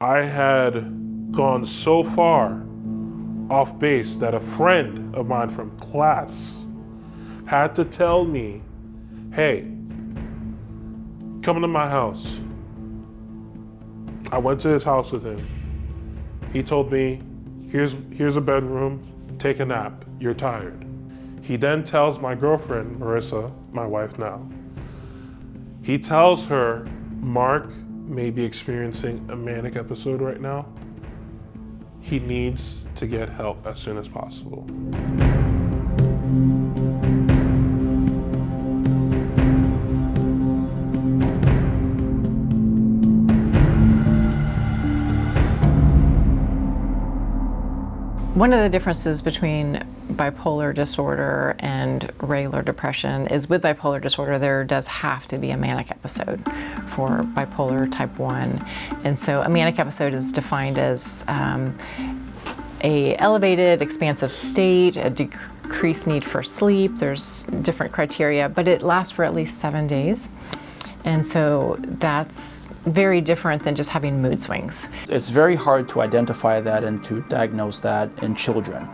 I had gone so far off base that a friend of mine from class had to tell me, hey, come to my house. I went to his house with him. He told me, here's a bedroom, take a nap, you're tired. He then tells my girlfriend, Marissa, my wife now, he tells her, Mark may be experiencing a manic episode right now. He needs to get help as soon as possible. One of the differences between bipolar disorder and regular depression is with bipolar disorder, there does have to be a manic episode for bipolar type 1. And so a manic episode is defined as a elevated, expansive state, a decreased need for sleep. There's different criteria, but it lasts for at least 7 days. And so that's very different than just having mood swings. It's very hard to identify that and to diagnose that in children.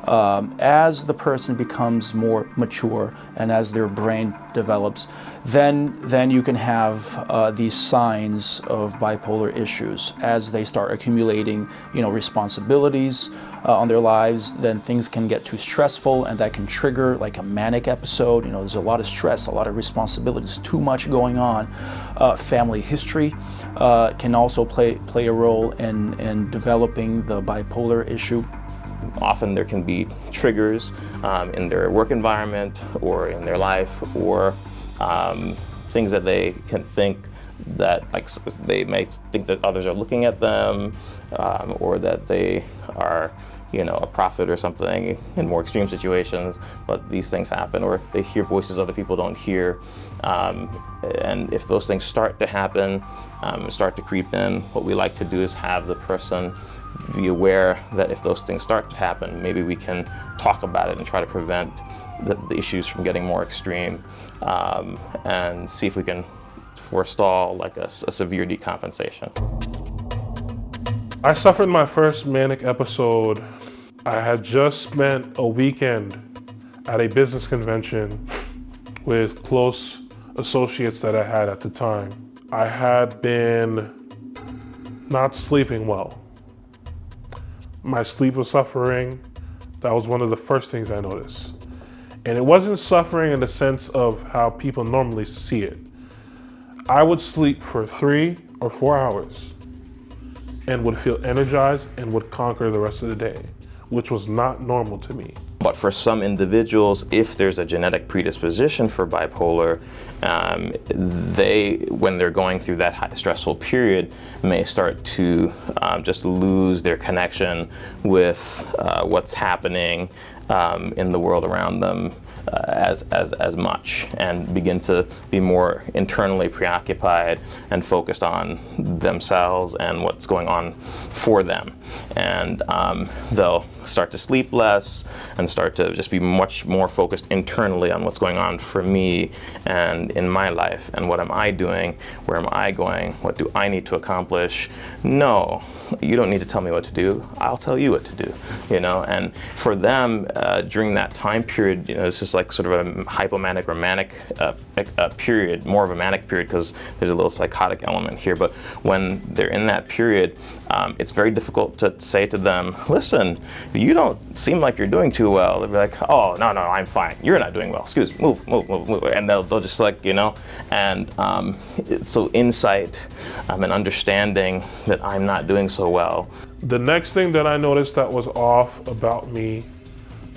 As the person becomes more mature and as their brain develops, then you can have these signs of bipolar issues as they start accumulating, responsibilities on their lives. Then things can get too stressful, and that can trigger like a manic episode. There's a lot of stress, a lot of responsibilities, too much going on. Family history can also play a role in developing the bipolar issue. Often there can be triggers in their work environment or in their life, or things that they can think that, like, they may think that others are looking at them, or that they are, a prophet or something in more extreme situations, but these things happen, or they hear voices other people don't hear. And if those things start to happen, start to creep in, what we like to do is have the person be aware that if those things start to happen, maybe we can talk about it and try to prevent the issues from getting more extreme, and see if we can forestall like a severe decompensation. I suffered my first manic episode. I had just spent a weekend at a business convention with close associates that I had at the time. I had been not sleeping well. My sleep was suffering. That was one of the first things I noticed. And it wasn't suffering in the sense of how people normally see it. I would sleep for 3 or 4 hours and would feel energized and would conquer the rest of the day, which was not normal to me. But for some individuals, if there's a genetic predisposition for bipolar, when they're going through that high stressful period, may start to just lose their connection with what's happening in the world around them as much, and begin to be more internally preoccupied and focused on themselves and what's going on for them. And they'll start to sleep less and start to just be much more focused internally on what's going on for me and in my life, and what am I doing, where am I going, what do I need to accomplish. No, you don't need to tell me what to do, I'll tell you what to do. And for them, during that time period, it's just like sort of a hypomanic or manic period, more of a manic period, because there's a little psychotic element here. But when they're in that period, it's very difficult to say to them, listen, you don't seem like you're doing too well. They'll be like, oh, no, I'm fine. You're not doing well. Excuse me, move. And they'll just like, and so insight and understanding that I'm not doing so well. The next thing that I noticed that was off about me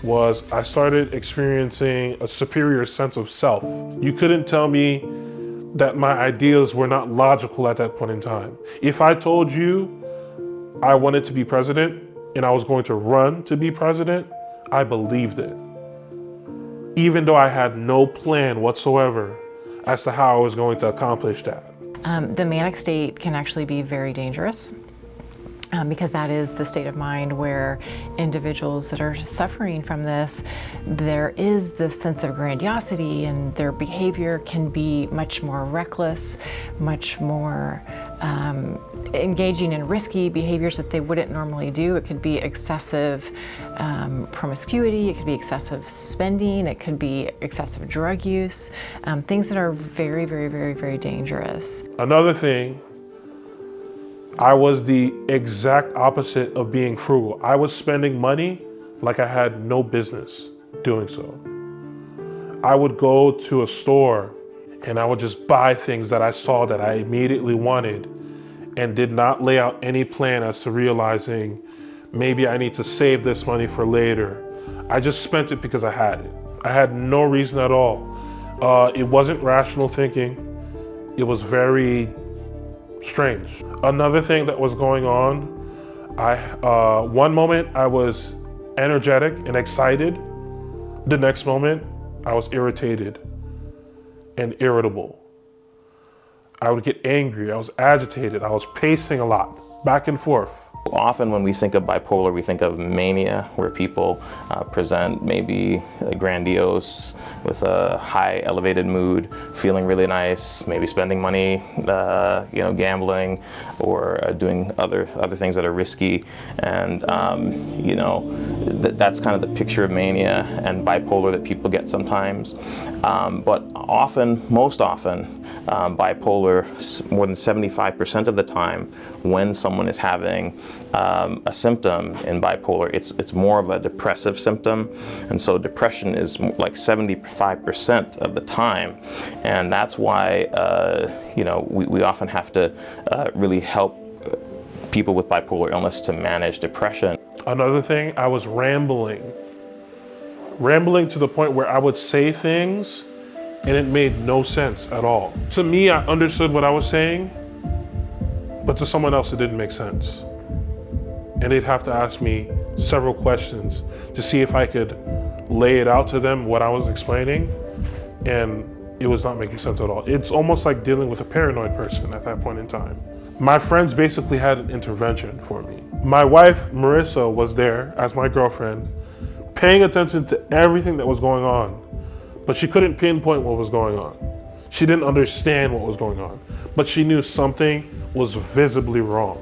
was I started experiencing a superior sense of self. You couldn't tell me that my ideas were not logical at that point in time. If I told you I wanted to be president and I was going to run to be president, I believed it. Even though I had no plan whatsoever as to how I was going to accomplish that. The manic state can actually be very dangerous. Because that is the state of mind where individuals that are suffering from this, there is this sense of grandiosity, and their behavior can be much more reckless, much more engaging in risky behaviors that they wouldn't normally do. It could be excessive promiscuity, it could be excessive spending, it could be excessive drug use, things that are very, very, very, very dangerous. Another thing, I was the exact opposite of being frugal. I was spending money like I had no business doing so. I would go to a store and I would just buy things that I saw that I immediately wanted and did not lay out any plan as to realizing maybe I need to save this money for later. I just spent it because I had it. I had no reason at all. It wasn't rational thinking. It was very strange. Another thing that was going on, one moment I was energetic and excited. The next moment I was irritated and irritable. I would get angry, I was agitated, I was pacing a lot, back and forth. Often when we think of bipolar, we think of mania, where people present maybe grandiose with a high elevated mood, feeling really nice, maybe spending money, gambling, or doing other things that are risky. And that's kind of the picture of mania and bipolar that people get sometimes. But most often, bipolar, more than 75% of the time, when someone is having a symptom in bipolar, it's more of a depressive symptom, and so depression is like 75% of the time, and that's why we often have to really help people with bipolar illness to manage depression. Another thing, I was rambling to the point where I would say things and it made no sense at all. To me, I understood what I was saying, but to someone else it didn't make sense. And they'd have to ask me several questions to see if I could lay it out to them what I was explaining, and it was not making sense at all. It's almost like dealing with a paranoid person at that point in time. My friends basically had an intervention for me. My wife, Marissa, was there as my girlfriend, paying attention to everything that was going on, but she couldn't pinpoint what was going on. She didn't understand what was going on, but she knew something was visibly wrong.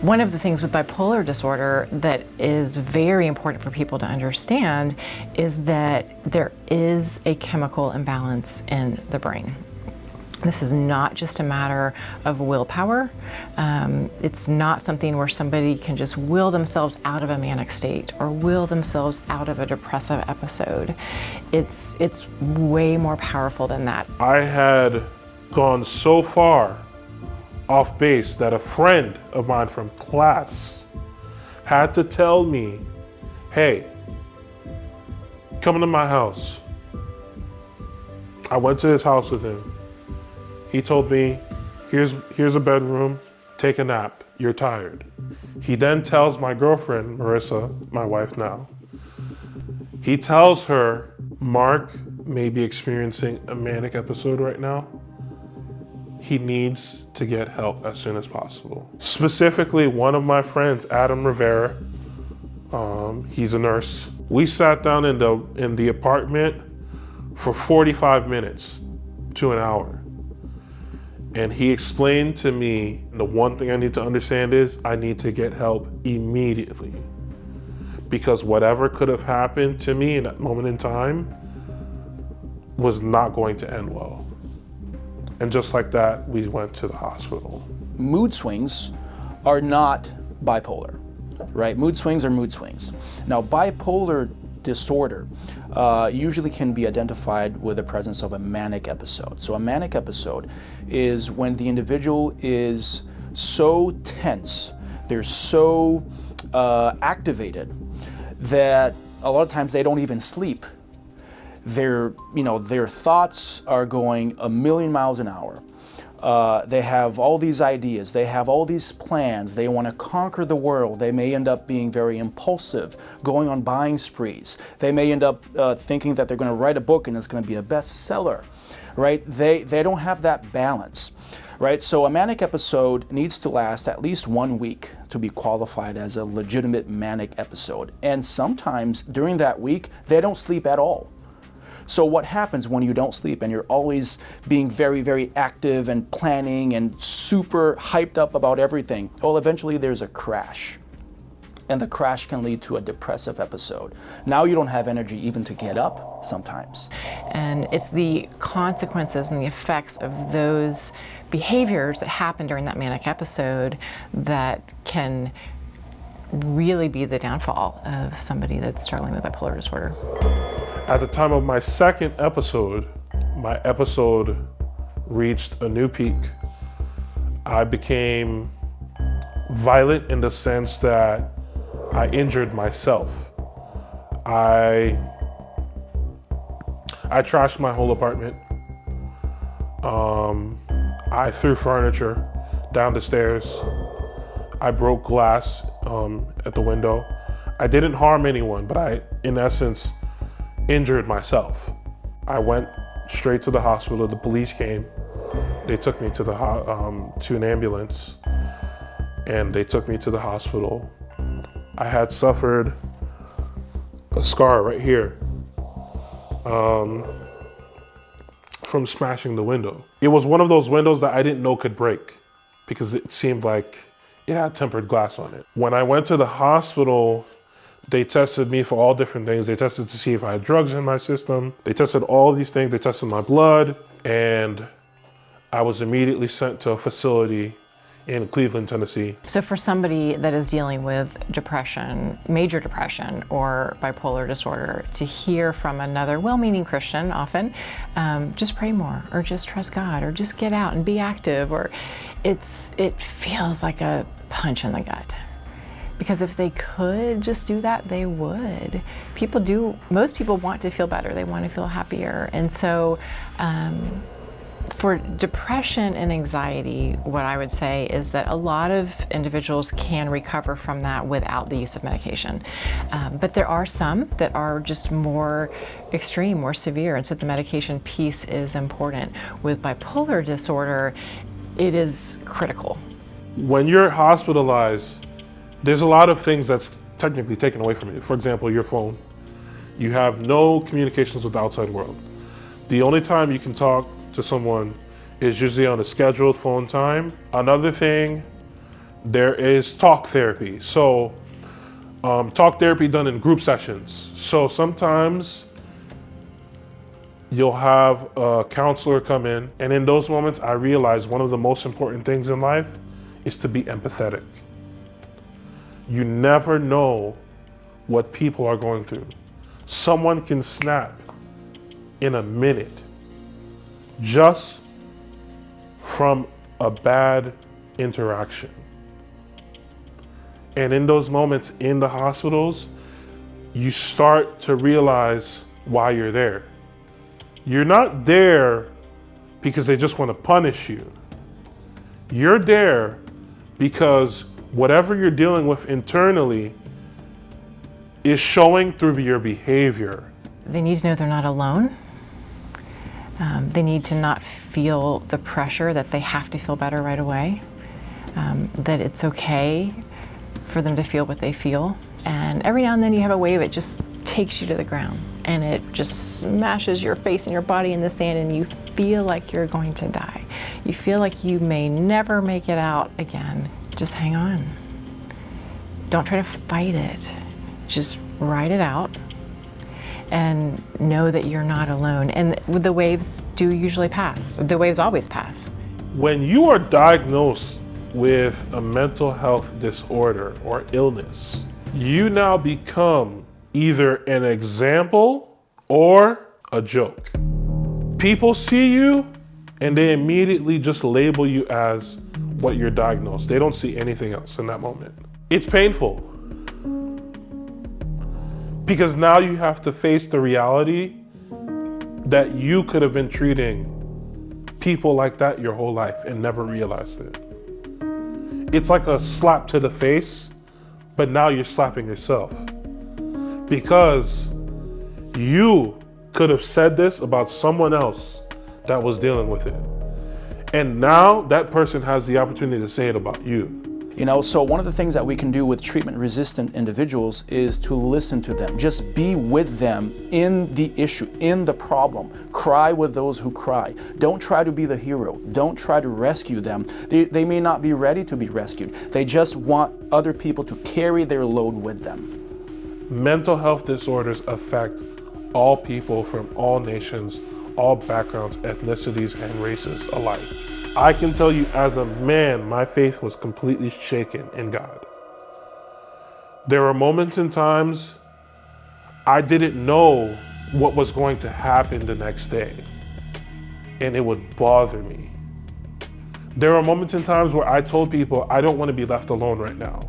One of the things with bipolar disorder that is very important for people to understand is that there is a chemical imbalance in the brain. This is not just a matter of willpower. It's not something where somebody can just will themselves out of a manic state or will themselves out of a depressive episode. It's way more powerful than that. I had gone so far off base that a friend of mine from class had to tell me, hey, come to my house. I went to his house with him. He told me, here's a bedroom, take a nap, you're tired. He then tells my girlfriend, Marissa, my wife now, he tells her, Mark may be experiencing a manic episode right now. He needs to get help as soon as possible. Specifically, one of my friends, Adam Rivera, he's a nurse. We sat down in the apartment for 45 minutes to an hour. And he explained to me, the one thing I need to understand is I need to get help immediately. Because whatever could have happened to me in that moment in time was not going to end well. And just like that, we went to the hospital. Mood swings are not bipolar, right? Mood swings are mood swings. Now, bipolar disorder usually can be identified with the presence of a manic episode. So a manic episode is when the individual is so tense, they're so activated that a lot of times they don't even sleep. Their thoughts are going a million miles an hour. They have all these ideas, they have all these plans, they want to conquer the world. They may end up being very impulsive, going on buying sprees. They may end up thinking that they're going to write a book and it's going to be a bestseller, right? They don't have that balance, right? So a manic episode needs to last at least 1 week to be qualified as a legitimate manic episode. And sometimes during that week, they don't sleep at all. So what happens when you don't sleep and you're always being very, very active and planning and super hyped up about everything? Well, eventually there's a crash. And the crash can lead to a depressive episode. Now you don't have energy even to get up sometimes. And it's the consequences and the effects of those behaviors that happen during that manic episode that can really be the downfall of somebody that's struggling with bipolar disorder. At the time of my second episode, my episode reached a new peak. I became violent in the sense that I injured myself. I trashed my whole apartment. I threw furniture down the stairs. I broke glass at the window. I didn't harm anyone, but I, in essence, injured myself. I went straight to the hospital. The police came. They took me to to an ambulance, and they took me to the hospital. I had suffered a scar right here from smashing the window. It was one of those windows that I didn't know could break because it seemed like it had tempered glass on it. When I went to the hospital, they tested me for all different things. They tested to see if I had drugs in my system. They tested all these things. They tested my blood, and I was immediately sent to a facility in Cleveland, Tennessee. So for somebody that is dealing with depression, major depression, or bipolar disorder, to hear from another well-meaning Christian often, just pray more, or just trust God, or just get out and be active, or it feels like a punch in the gut. Because if they could just do that, they would. Most people want to feel better. They want to feel happier. And so for depression and anxiety, what I would say is that a lot of individuals can recover from that without the use of medication. But there are some that are just more extreme, more severe, and so the medication piece is important. With bipolar disorder, it is critical. When you're hospitalized, there's a lot of things that's technically taken away from you. For example, your phone. You have no communications with the outside world. The only time you can talk to someone is usually on a scheduled phone time. Another thing, there is talk therapy. So talk therapy done in group sessions. So sometimes you'll have a counselor come in, and in those moments I realize one of the most important things in life is to be empathetic. You never know what people are going through. Someone can snap in a minute just from a bad interaction. And in those moments in the hospitals, you start to realize why you're there. You're not there because they just want to punish you. You're there because whatever you're dealing with internally is showing through your behavior. They need to know they're not alone. They need to not feel the pressure that they have to feel better right away, that it's okay for them to feel what they feel. And every now and then you have a wave, it just takes you to the ground and it just smashes your face and your body in the sand, and you feel like you're going to die. You feel like you may never make it out again. Just hang on. Don't try to fight it. Just ride it out and know that you're not alone. And the waves do usually pass. The waves always pass. When you are diagnosed with a mental health disorder or illness, you now become either an example or a joke. People see you and they immediately just label you as what you're diagnosed. They don't see anything else in that moment. It's painful because now you have to face the reality that you could have been treating people like that your whole life and never realized it. It's like a slap to the face, but now you're slapping yourself because you could have said this about someone else that was dealing with it. And now that person has the opportunity to say it about you. You know, so one of the things that we can do with treatment-resistant individuals is to listen to them. Just be with them in the issue, in the problem. Cry with those who cry. Don't try to be the hero. Don't try to rescue them. They may not be ready to be rescued. They just want other people to carry their load with them. Mental health disorders affect all people from all nations, all backgrounds, ethnicities, and races alike. I can tell you as a man, my faith was completely shaken in God. There were moments and times I didn't know what was going to happen the next day, and it would bother me. There were moments and times where I told people I don't want to be left alone right now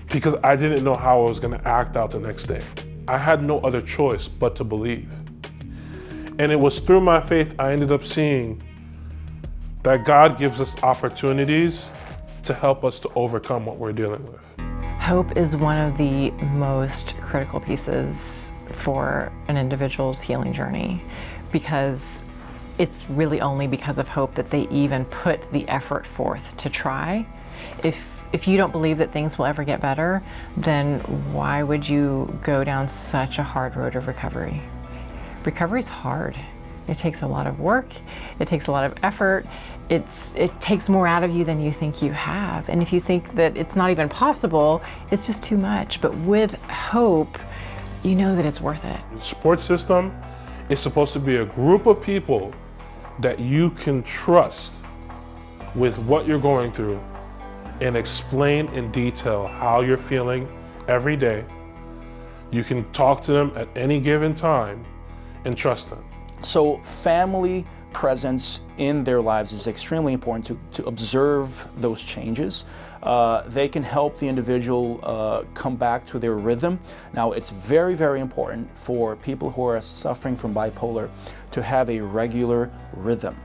because I didn't know how I was going to act out the next day. I had no other choice but to believe. And it was through my faith I ended up seeing that God gives us opportunities to help us to overcome what we're dealing with. Hope is one of the most critical pieces for an individual's healing journey, because it's really only because of hope that they even put the effort forth to try. If you don't believe that things will ever get better, then why would you go down such a hard road of recovery? Recovery's hard. It takes a lot of work, it takes a lot of effort, it takes more out of you than you think you have. And if you think that it's not even possible, it's just too much. But with hope, you know that it's worth it. The support system is supposed to be a group of people that you can trust with what you're going through and explain in detail how you're feeling every day. You can talk to them at any given time and trust them. So family presence in their lives is extremely important to observe those changes. They can help the individual come back to their rhythm. Now, it's very, very important for people who are suffering from bipolar to have a regular rhythm.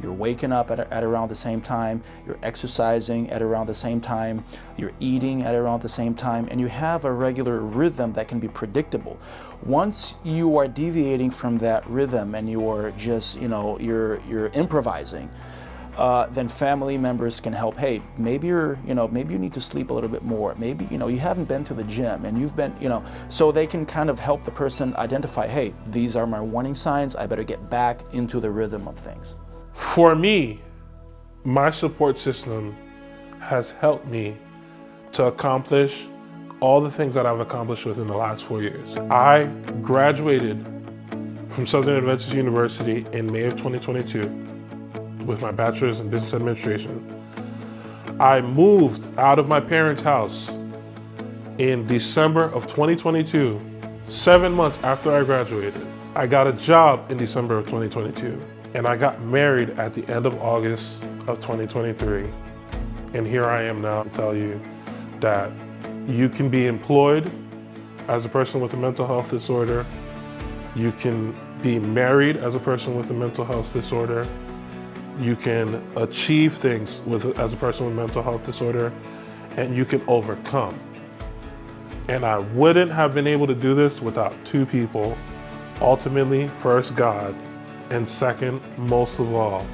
You're waking up at around the same time, you're exercising at around the same time, you're eating at around the same time, and you have a regular rhythm that can be predictable. Once you are deviating from that rhythm and you are just, you're improvising, then family members can help. Hey, maybe maybe you need to sleep a little bit more. Maybe, you haven't been to the gym and you've been, so they can kind of help the person identify, hey, these are my warning signs. I better get back into the rhythm of things. For me, my support system has helped me to accomplish all the things that I've accomplished within the last 4 years. I graduated from Southern Adventist University in May of 2022 with my bachelor's in business administration. I moved out of my parents' house in December of 2022, 7 months after I graduated. I got a job in December of 2022, and I got married at the end of August of 2023. And here I am now to tell you that you can be employed as a person with a mental health disorder. You can be married as a person with a mental health disorder. You can achieve things as a person with mental health disorder, and you can overcome. And I wouldn't have been able to do this without two people. Ultimately, first God, and second, most of all,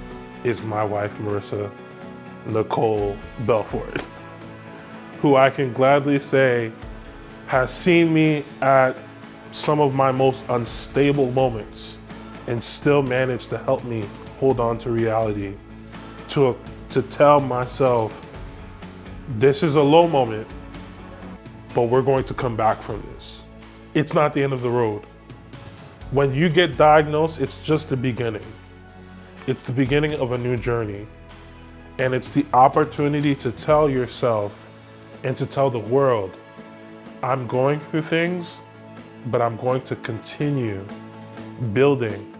is my wife, Marissa Nicole Belfort, who I can gladly say has seen me at some of my most unstable moments and still managed to help me hold on to reality, to tell myself, this is a low moment, but we're going to come back from this. It's not the end of the road. When you get diagnosed, it's just the beginning. It's the beginning of a new journey. And it's the opportunity to tell yourself and to tell the world, I'm going through things, but I'm going to continue building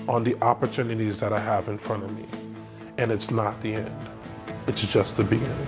on the opportunities that I have in front of me. And it's not the end. It's just the beginning.